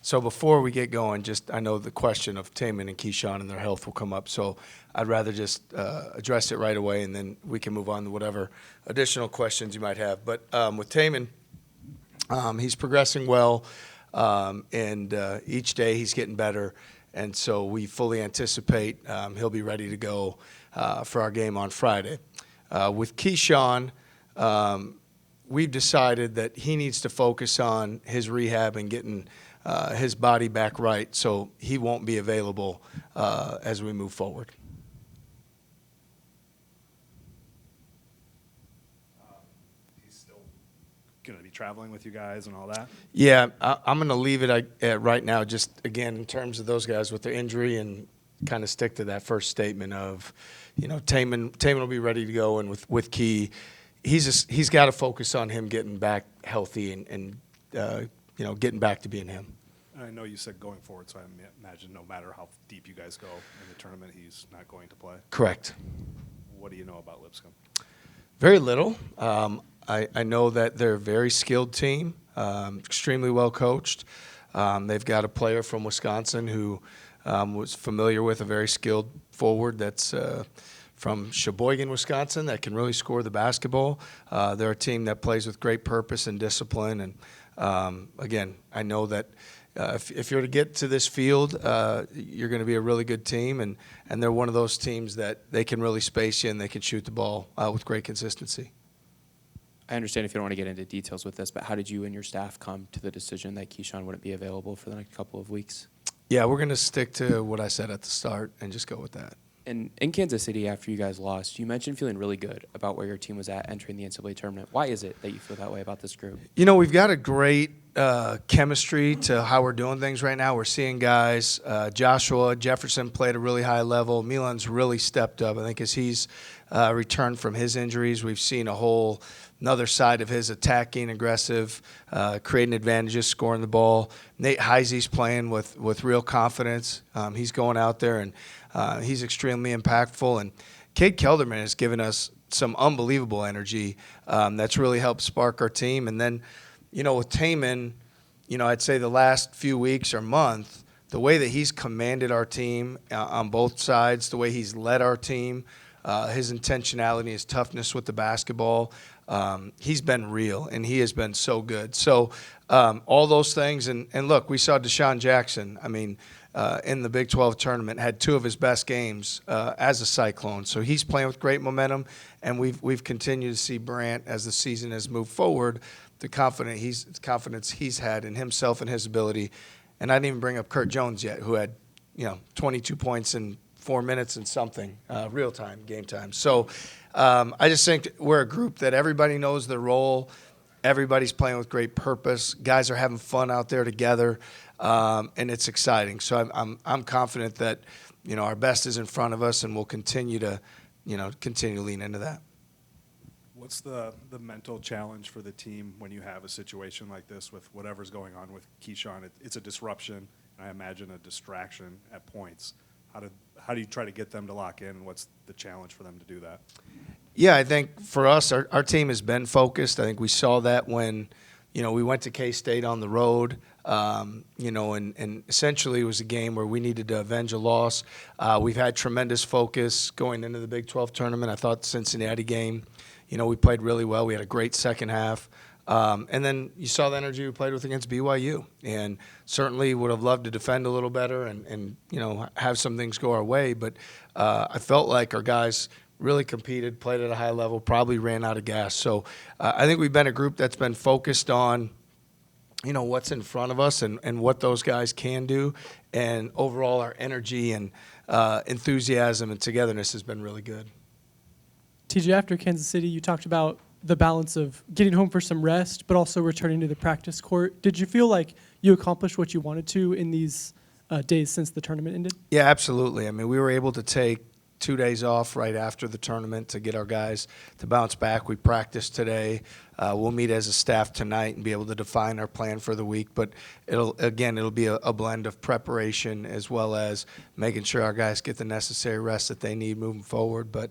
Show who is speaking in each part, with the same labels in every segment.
Speaker 1: So before we get going, I know the question of Taman and Keyshawn and their health will come up, so I'd rather just address it right away, and then we can move on to whatever additional questions you might have. But with Taman, he's progressing well, and each day he's getting better, and so we fully anticipate he'll be ready to go for our game on Friday. With Keyshawn, we've decided that he needs to focus on his rehab and getting his body back right, so he won't be available as we move forward.
Speaker 2: He's still going to be traveling with you guys and all that?
Speaker 1: Yeah, I'm going to leave it right now, just, again, in terms of those guys with their injury, and kind of stick to that first statement of, Taman will be ready to go, and with Key, he's got to focus on him getting back healthy and getting back to being him.
Speaker 2: I know you said going forward, so I imagine no matter how deep you guys go in the tournament, he's not going to play.
Speaker 1: Correct.
Speaker 2: What do you know about Lipscomb?
Speaker 1: Very little. I know that they're a very skilled team, extremely well coached. They've got a player from Wisconsin who was familiar with a very skilled forward that's from Sheboygan, Wisconsin, that can really score the basketball. They're a team that plays with great purpose and discipline. And again, I know that if you're to get to this field, you're going to be a really good team. And they're one of those teams that they can really space you and they can shoot the ball with great consistency.
Speaker 3: I understand if you don't want to get into details with this, but how did you and your staff come to the decision that Keyshawn wouldn't be available for the next couple of weeks?
Speaker 1: Yeah, we're going to stick to what I said at the start and just go with that.
Speaker 3: And in Kansas City, after you guys lost, you mentioned feeling really good about where your team was at entering the NCAA tournament. Why is it that you feel that way about this group?
Speaker 1: We've got a great chemistry to how we're doing things right now. We're seeing guys, Joshua Jefferson played a really high level. Milan's really stepped up. I think as he's returned from his injuries, we've seen another side of his attacking, aggressive, creating advantages, scoring the ball. Nate Heisey's playing with real confidence. He's going out there, and he's extremely impactful. And Cade Kelderman has given us some unbelievable energy that's really helped spark our team. And then, with Taman, I'd say the last few weeks or month, the way that he's commanded our team on both sides, the way he's led our team, his intentionality, his toughness with the basketball, he's been real, and he has been so good. So all those things, and look, we saw Deshaun Jackson, in the Big 12 tournament, had two of his best games as a Cyclone. So he's playing with great momentum, and we've continued to see Brant, as the season has moved forward, the confidence he's had in himself and his ability. And I didn't even bring up Kurt Jones yet, who had 22 points in 4 minutes and something, real time, game time. So I just think we're a group that everybody knows their role. Everybody's playing with great purpose. Guys are having fun out there together, and it's exciting. So I'm confident that our best is in front of us, and we'll continue to lean into that.
Speaker 2: What's the mental challenge for the team when you have a situation like this with whatever's going on with Keyshawn? It's a disruption, and I imagine a distraction at points. How do you try to get them to lock in, and what's the challenge for them to do that?
Speaker 1: Yeah, I think for us, our team has been focused. I think we saw that when, we went to K-State on the road, and essentially it was a game where we needed to avenge a loss. We've had tremendous focus going into the Big 12 tournament. I thought the Cincinnati game, we played really well. We had a great second half. And then you saw the energy we played with against BYU, and certainly would have loved to defend a little better and have some things go our way. But I felt like our guys really competed, played at a high level, probably ran out of gas. So I think we've been a group that's been focused on, what's in front of us and what those guys can do. And overall, our energy and enthusiasm and togetherness has been really good.
Speaker 4: TJ, after Kansas City, you talked about the balance of getting home for some rest, but also returning to the practice court. Did you feel like you accomplished what you wanted to in these days since the tournament ended?
Speaker 1: Yeah, absolutely. We were able to take 2 days off right after the tournament to get our guys to bounce back. We practiced today. We'll meet as a staff tonight and be able to define our plan for the week. But it'll be a blend of preparation as well as making sure our guys get the necessary rest that they need moving forward. But,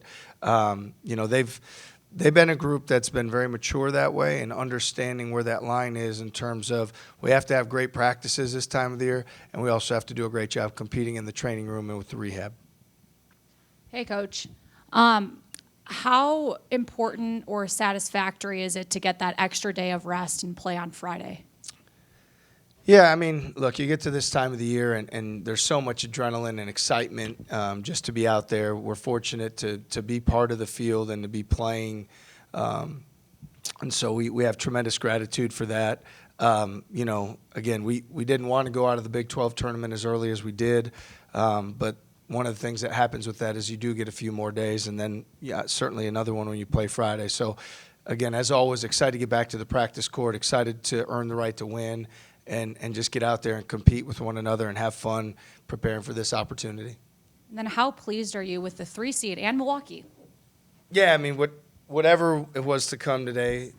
Speaker 1: they've been a group that's been very mature that way and understanding where that line is in terms of we have to have great practices this time of the year, and we also have to do a great job competing in the training room and with the rehab.
Speaker 5: Hey, Coach. How important or satisfactory is it to get that extra day of rest and play on Friday?
Speaker 1: Yeah, I mean, look, you get to this time of the year, and there's so much adrenaline and excitement just to be out there. We're fortunate to be part of the field and to be playing, and so we have tremendous gratitude for that. Again, we didn't want to go out of the Big 12 tournament as early as we did, but one of the things that happens with that is you do get a few more days, and then, yeah, certainly another one when you play Friday. So, again, as always, excited to get back to the practice court, excited to earn the right to win, and just get out there and compete with one another and have fun preparing for this opportunity.
Speaker 5: And then how pleased are you with the 3 seed and Milwaukee?
Speaker 1: Yeah, I mean, whatever it was to come today,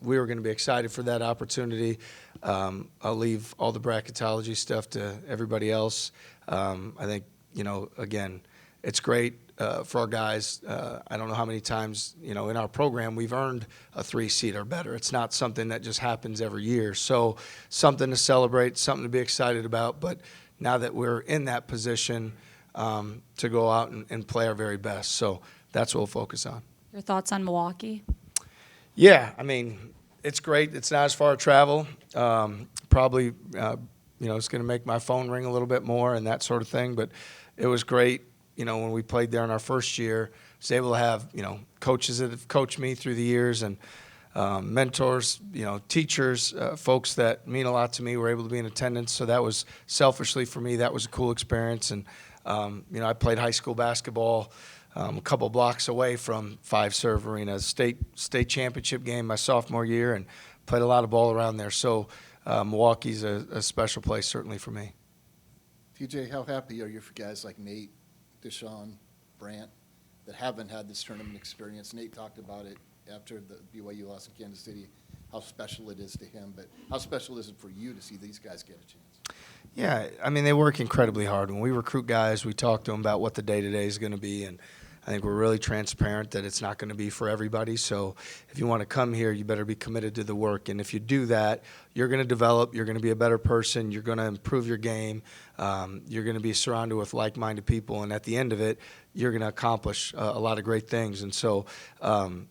Speaker 1: we were going to be excited for that opportunity. I'll leave all the bracketology stuff to everybody else. I think, again, it's great for our guys. I don't know how many times, in our program we've earned a 3 seed or better. It's not something that just happens every year. So something to celebrate, something to be excited about. But now that we're in that position, to go out and play our very best. So that's what we'll focus on.
Speaker 5: Your thoughts on Milwaukee?
Speaker 1: Yeah, I mean, it's great. It's not as far to travel. Probably, it's going to make my phone ring a little bit more and that sort of thing. But it was great, when we played there in our first year. I was able to have, coaches that have coached me through the years and mentors, teachers, folks that mean a lot to me were able to be in attendance. So that was selfishly for me, that was a cool experience. And, I played high school basketball a couple blocks away from Five Serve Arena, state championship game my sophomore year, and played a lot of ball around there. So Milwaukee's a special place, certainly for me.
Speaker 6: TJ, how happy are you for guys like Nate, Deshaun, Brant, that haven't had this tournament experience? Nate talked about it after the BYU loss in Kansas City, how special it is to him. But how special is it for you to see these guys get a chance?
Speaker 1: Yeah, I mean, they work incredibly hard. When we recruit guys, we talk to them about what the day-to-day is going to be, and I think we're really transparent that it's not going to be for everybody. So if you want to come here, you better be committed to the work. And if you do that, you're going to develop, you're going to be a better person, you're going to improve your game, you're going to be surrounded with like-minded people, and at the end of it, you're going to accomplish a lot of great things. And so, I'm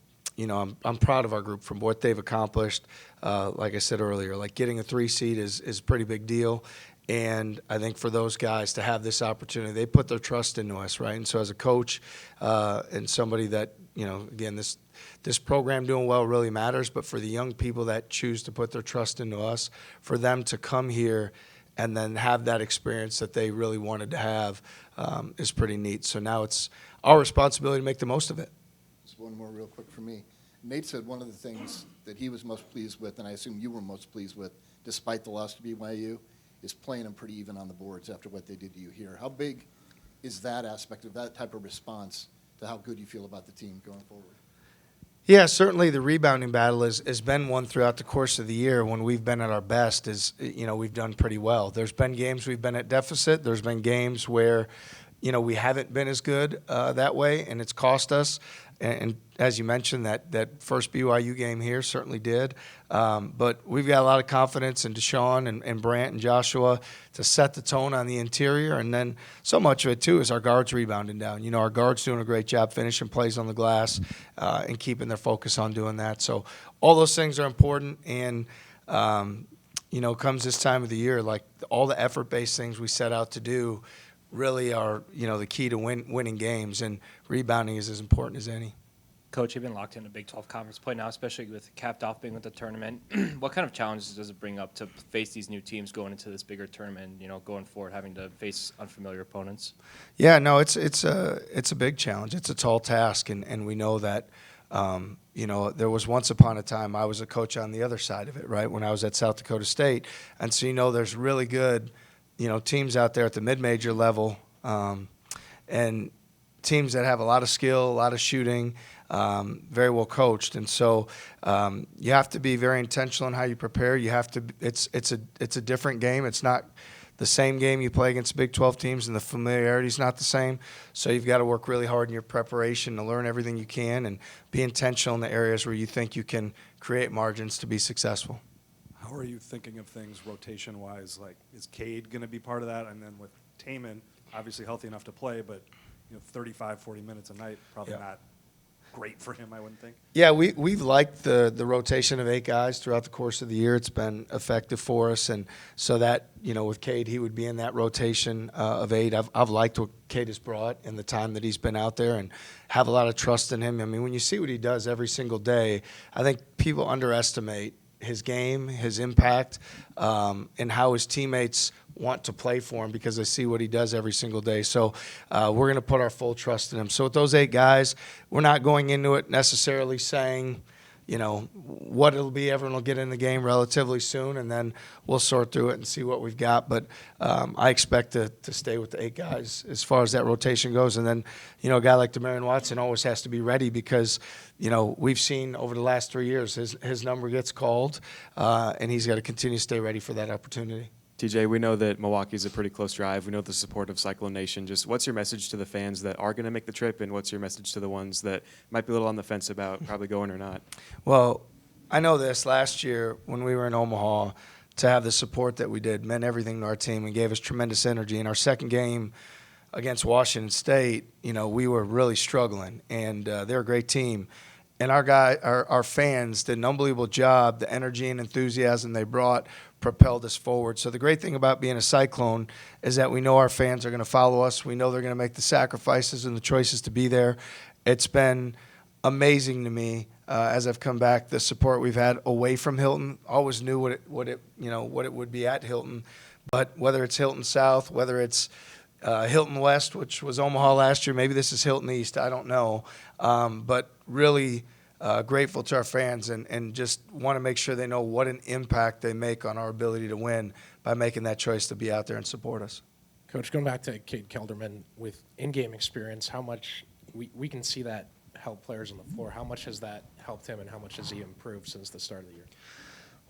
Speaker 1: proud of our group from what they've accomplished. Like I said earlier, like getting a 3 seed is a pretty big deal. And I think for those guys to have this opportunity, they put their trust into us, right? And so as a coach and somebody that, again, this program doing well really matters, but for the young people that choose to put their trust into us, for them to come here and then have that experience that they really wanted to have is pretty neat. So now it's our responsibility to make the most of it.
Speaker 6: Just one more real quick for me. Nate said one of the things that he was most pleased with, and I assume you were most pleased with, despite the loss to BYU, is playing them pretty even on the boards after what they did to you here. How big is that aspect of that type of response to how good you feel about the team going forward?
Speaker 1: Yeah, certainly the rebounding battle has been one throughout the course of the year when we've been at our best. We've done pretty well. There's been games we've been at deficit. There's been games where, we haven't been as good that way, and it's cost us. And as you mentioned, that first BYU game here certainly did. But we've got a lot of confidence in Deshaun and Brant and Joshua to set the tone on the interior. And then so much of it, too, is our guards rebounding down. Our guards doing a great job finishing plays on the glass and keeping their focus on doing that. So all those things are important. And, comes this time of the year, like all the effort-based things we set out to do really are, the key to winning games, and rebounding is as important as any.
Speaker 7: Coach, you've been locked into Big 12 conference play now, especially with capped off being with the tournament. What kind of challenges does it bring up to face these new teams going into this bigger tournament, going forward, having to face unfamiliar opponents?
Speaker 1: Yeah, no, it's a big challenge. It's a tall task, and we know that, there was once upon a time I was a coach on the other side of it, right, when I was at South Dakota State. And so, there's really good teams out there at the mid-major level, and teams that have a lot of skill, a lot of shooting, very well coached. And so you have to be very intentional in how you prepare. You have to. It's a different game. It's not the same game you play against Big 12 teams, and the familiarity is not the same. So you've got to work really hard in your preparation to learn everything you can and be intentional in the areas where you think you can create margins to be successful.
Speaker 2: How are you thinking of things rotation-wise? Like, is Cade going to be part of that? And then with Taman, obviously healthy enough to play, but 35, 40 minutes a night, probably
Speaker 1: Yeah.
Speaker 2: not great for him, I wouldn't think.
Speaker 1: Yeah, we've liked the rotation of 8 guys throughout the course of the year. It's been effective for us, and so that with Cade, he would be in that rotation of 8. I've liked what Cade has brought in the time that he's been out there, and have a lot of trust in him. I mean, when you see what he does every single day, I think people underestimate his game, his impact, and how his teammates want to play for him because they see what he does every single day. So we're going to put our full trust in him. So with those 8 guys, we're not going into it necessarily saying, what it'll be. Everyone will get in the game relatively soon, and then we'll sort through it and see what we've got. But I expect to stay with the 8 guys as far as that rotation goes. And then, a guy like Demarion Watson always has to be ready because, we've seen over the last 3 years his number gets called, and he's got to continue to stay ready for that opportunity.
Speaker 3: TJ, we know that Milwaukee's a pretty close drive. We know the support of Cyclone Nation. Just what's your message to the fans that are going to make the trip, and what's your message to the ones that might be a little on the fence about probably going or not?
Speaker 1: Well, I know this. Last year when we were in Omaha, to have the support that we did meant everything to our team and gave us tremendous energy. In our second game against Washington State, we were really struggling, and they're a great team. And our fans did an unbelievable job. The energy and enthusiasm they brought propelled us forward. So the great thing about being a Cyclone is that we know our fans are going to follow us. We know they're going to make the sacrifices and the choices to be there. It's been amazing to me as I've come back. The support we've had away from Hilton. Always knew what it would be at Hilton, but whether it's Hilton South, whether it's Hilton West, which was Omaha last year, maybe this is Hilton East, I don't know, but really grateful to our fans and just want to make sure they know what an impact they make on our ability to win by making that choice to be out there and support us.
Speaker 8: Coach, going back to Cade Kelderman with in-game experience, how much we can see that help players on the floor. How much has that helped him, and how much has he improved since the start of the year?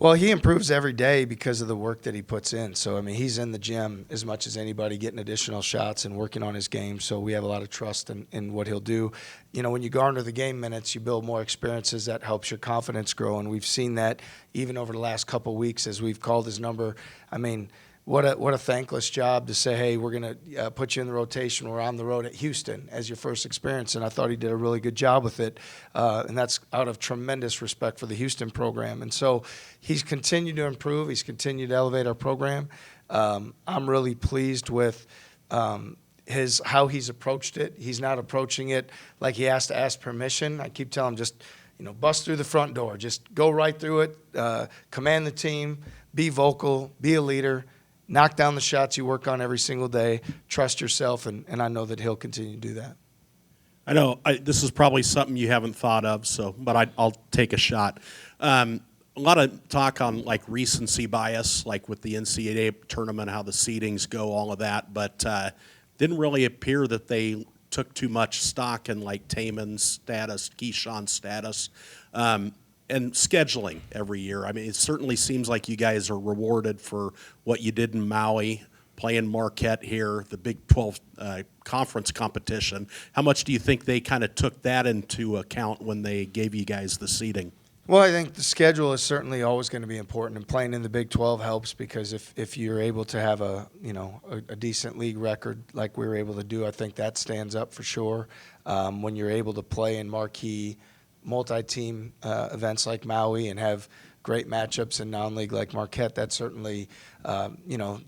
Speaker 1: Well, he improves every day because of the work that he puts in. So, I mean, he's in the gym as much as anybody, getting additional shots and working on his game. So we have a lot of trust in what he'll do. When you garner the game minutes, you build more experiences. That helps your confidence grow, and we've seen that even over the last couple of weeks as we've called his number. I mean, what a thankless job to say, hey, we're going to put you in the rotation. We're on the road at Houston as your first experience, and I thought he did a really good job with it, and that's out of tremendous respect for the Houston program. And so he's continued to improve. He's continued to elevate our program. I'm really pleased with how he's approached it. He's not approaching it like he has to ask permission. I keep telling him just bust through the front door. Just go right through it, command the team, be vocal, be a leader. Knock down the shots you work on every single day. Trust yourself, and I know that he'll continue to do that.
Speaker 9: I know this is probably something you haven't thought of, but I'll take a shot. A lot of talk on recency bias, like with the NCAA tournament, how the seedings go, all of that, but didn't really appear that they took too much stock in Taman's status, Keyshawn's status. And scheduling every year. I mean, it certainly seems like you guys are rewarded for what you did in Maui, playing Marquette here, the Big 12 conference competition. How much do you think they kind of took that into account when they gave you guys the seeding?
Speaker 1: Well, I think the schedule is certainly always going to be important, and playing in the Big 12 helps because if you're able to have a decent league record like we were able to do, I think that stands up for sure. When you're able to play in marquee multi-team events like Maui and have great matchups in non-league like Marquette, that certainly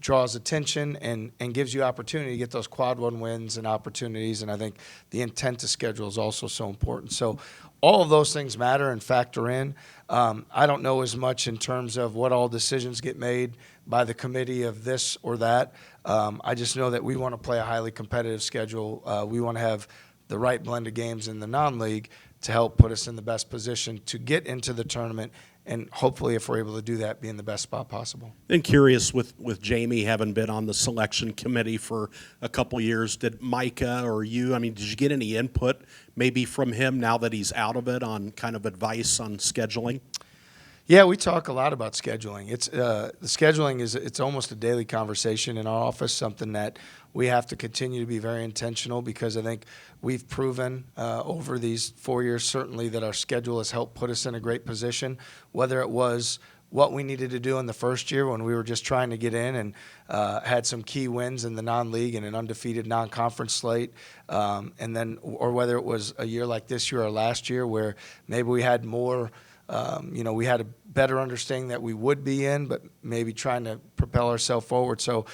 Speaker 1: draws attention and gives you opportunity to get those quad one wins and opportunities. And I think the intent to schedule is also so important. So all of those things matter and factor in. I don't know as much in terms of what all decisions get made by the committee of this or that. I just know that we want to play a highly competitive schedule. We want to have the right blend of games in the non-league to help put us in the best position to get into the tournament, and hopefully, if we're able to do that, be in the best spot possible.
Speaker 9: And curious, with Jamie having been on the selection committee for a couple years, did Micah or you, did you get any input maybe from him now that he's out of it on kind of advice on scheduling?
Speaker 1: Yeah, we talk a lot about scheduling. It's the scheduling it's almost a daily conversation in our office. Something that we have to continue to be very intentional, because I think we've proven over these 4 years certainly that our schedule has helped put us in a great position. Whether it was what we needed to do in the first year when we were just trying to get in and had some key wins in the non-league and an undefeated non-conference slate, and then, or whether it was a year like this year or last year where maybe we had more. We had a better understanding that we would be in, but maybe trying to propel ourselves forward. So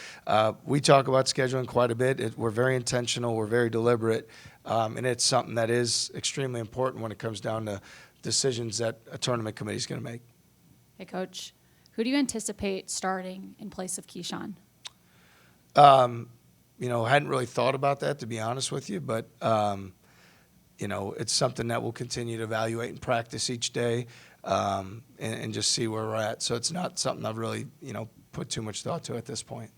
Speaker 1: we talk about scheduling quite a bit. We're very intentional. We're very deliberate. And it's something that is extremely important when it comes down to decisions that a tournament committee is going to make.
Speaker 5: Hey, Coach, who do you anticipate starting in place of Keyshawn?
Speaker 1: Hadn't really thought about that, to be honest with you, but it's something that we'll continue to evaluate and practice each day, and just see where we're at. So it's not something I've really, put too much thought to at this point.